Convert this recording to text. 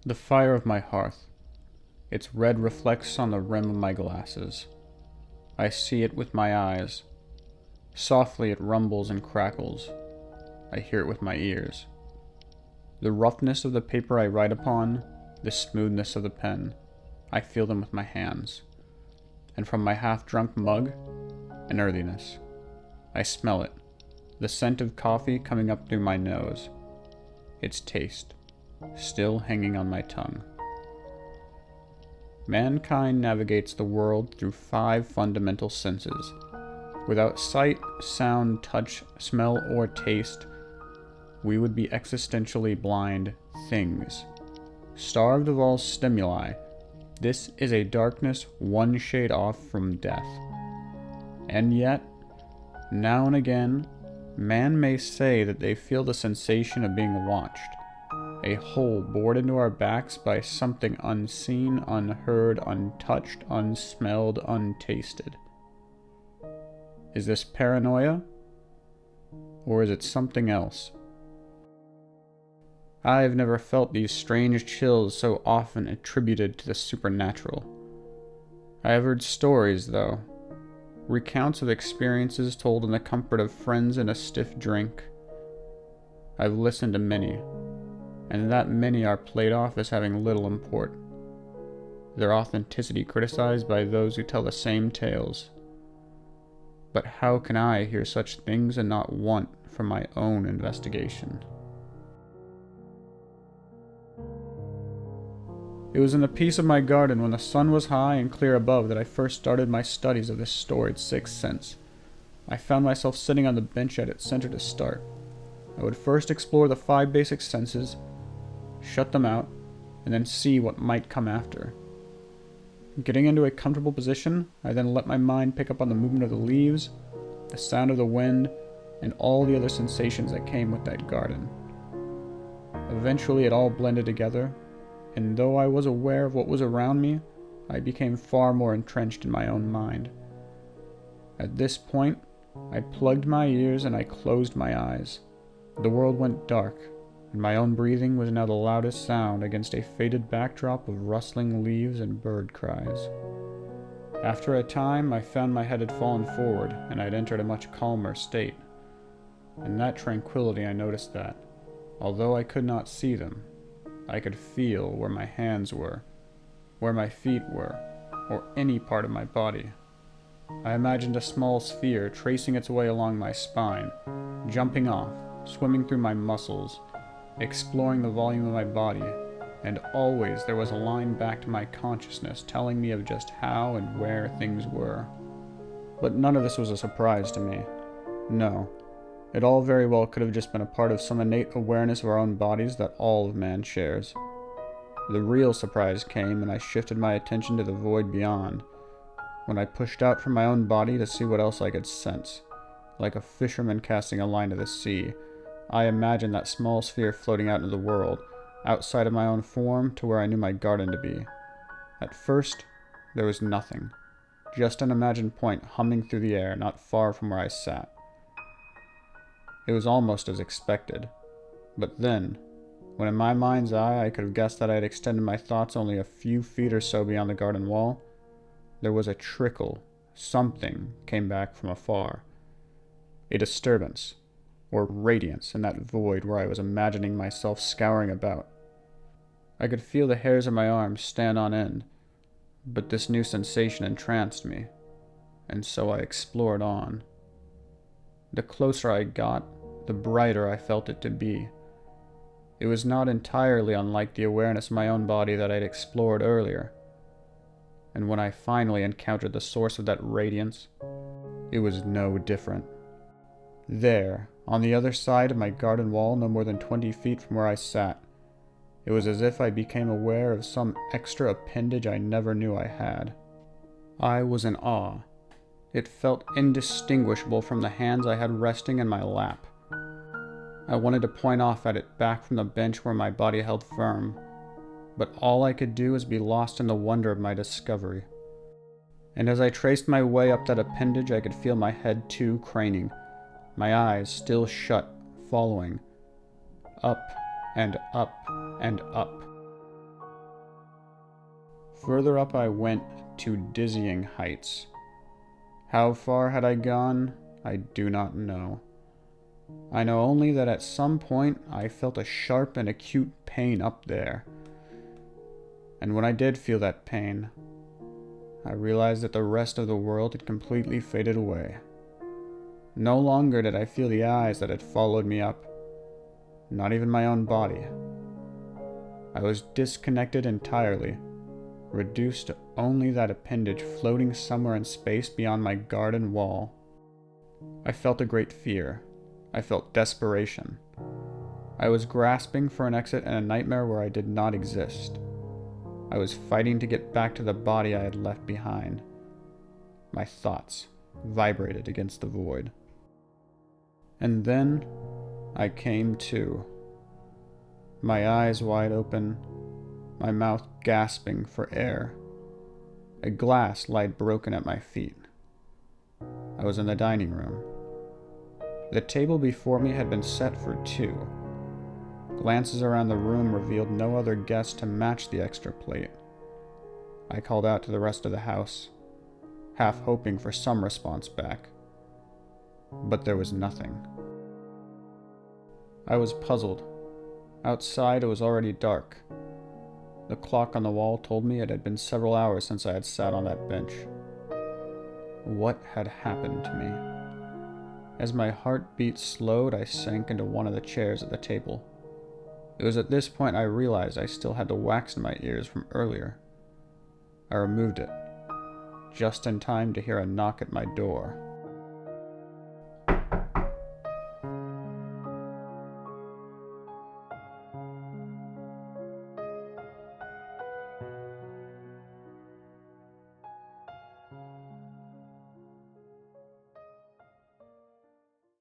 The fire of my hearth. Its red reflects on the rim of my glasses. I see it with my eyes. Softly it rumbles and crackles. I hear it with my ears. The roughness of the paper I write upon, the smoothness of the pen, I feel them with my hands. And from my half-drunk mug, an earthiness. I smell it, the scent of coffee coming up through my nose. Its taste, still hanging on my tongue. Mankind navigates the world through 5 fundamental senses. Without sight, sound, touch, smell, or taste, we would be existentially blind things. Starved of all stimuli, this is a darkness one shade off from death. And yet, now and again, man may say that they feel the sensation of being watched. A hole bored into our backs by something unseen, unheard, untouched, unsmelled, untasted. Is this paranoia? Or is it something else? I have never felt these strange chills so often attributed to the supernatural. I have heard stories, though. Recounts of experiences told in the comfort of friends and a stiff drink. I've listened to many, and that many are played off as having little import. Their authenticity criticized by those who tell the same tales. But how can I hear such things and not want for my own investigation? It was in a piece of my garden when the sun was high and clear above that I first started my studies of this storied sixth sense. I found myself sitting on the bench at its center to start. I would first explore the 5 basic senses, shut them out, and then see what might come after. Getting into a comfortable position, I then let my mind pick up on the movement of the leaves, the sound of the wind, and all the other sensations that came with that garden. Eventually it all blended together, and though I was aware of what was around me, I became far more entrenched in my own mind. At this point, I plugged my ears and I closed my eyes. The world went dark, and my own breathing was now the loudest sound against a faded backdrop of rustling leaves and bird cries. After a time, I found my head had fallen forward, and I had entered a much calmer state. In that tranquility I noticed that, although I could not see them, I could feel where my hands were, where my feet were, or any part of my body. I imagined a small sphere tracing its way along my spine, jumping off, swimming through my muscles, exploring the volume of my body, and always there was a line back to my consciousness telling me of just how and where things were. But none of this was a surprise to me. No. It all very well could have just been a part of some innate awareness of our own bodies that all of man shares. The real surprise came when I shifted my attention to the void beyond, when I pushed out from my own body to see what else I could sense. Like a fisherman casting a line to the sea, I imagined that small sphere floating out into the world, outside of my own form to where I knew my garden to be. At first, there was nothing, just an imagined point humming through the air not far from where I sat. It was almost as expected. But then, when in my mind's eye I could have guessed that I had extended my thoughts only a few feet or so beyond the garden wall, there was a trickle, something came back from afar. A disturbance, or radiance in that void where I was imagining myself scouring about. I could feel the hairs of my arms stand on end, but this new sensation entranced me, and so I explored on. The closer I got, the brighter I felt it to be. It was not entirely unlike the awareness of my own body that I'd explored earlier. And when I finally encountered the source of that radiance, it was no different. There, on the other side of my garden wall, no more than 20 feet from where I sat, it was as if I became aware of some extra appendage I never knew I had. I was in awe. It felt indistinguishable from the hands I had resting in my lap. I wanted to point off at it back from the bench where my body held firm, but all I could do was be lost in the wonder of my discovery. And as I traced my way up that appendage, I could feel my head too craning, my eyes still shut, following. Up and up and up. Further up I went to dizzying heights. How far had I gone? I do not know. I know only that at some point I felt a sharp and acute pain up there. And when I did feel that pain, I realized that the rest of the world had completely faded away. No longer did I feel the eyes that had followed me up, not even my own body. I was disconnected entirely, reduced to only that appendage floating somewhere in space beyond my garden wall. I felt a great fear. I felt desperation. I was grasping for an exit in a nightmare where I did not exist. I was fighting to get back to the body I had left behind. My thoughts vibrated against the void. And then I came to. My eyes wide open, my mouth gasping for air. A glass lied broken at my feet. I was in the dining room. The table before me had been set for two. Glances around the room revealed no other guest to match the extra plate. I called out to the rest of the house, half hoping for some response back. But there was nothing. I was puzzled. Outside it was already dark. The clock on the wall told me it had been several hours since I had sat on that bench. What had happened to me? As my heartbeat slowed, I sank into one of the chairs at the table. It was at this point I realized I still had the wax in my ears from earlier. I removed it, just in time to hear a knock at my door.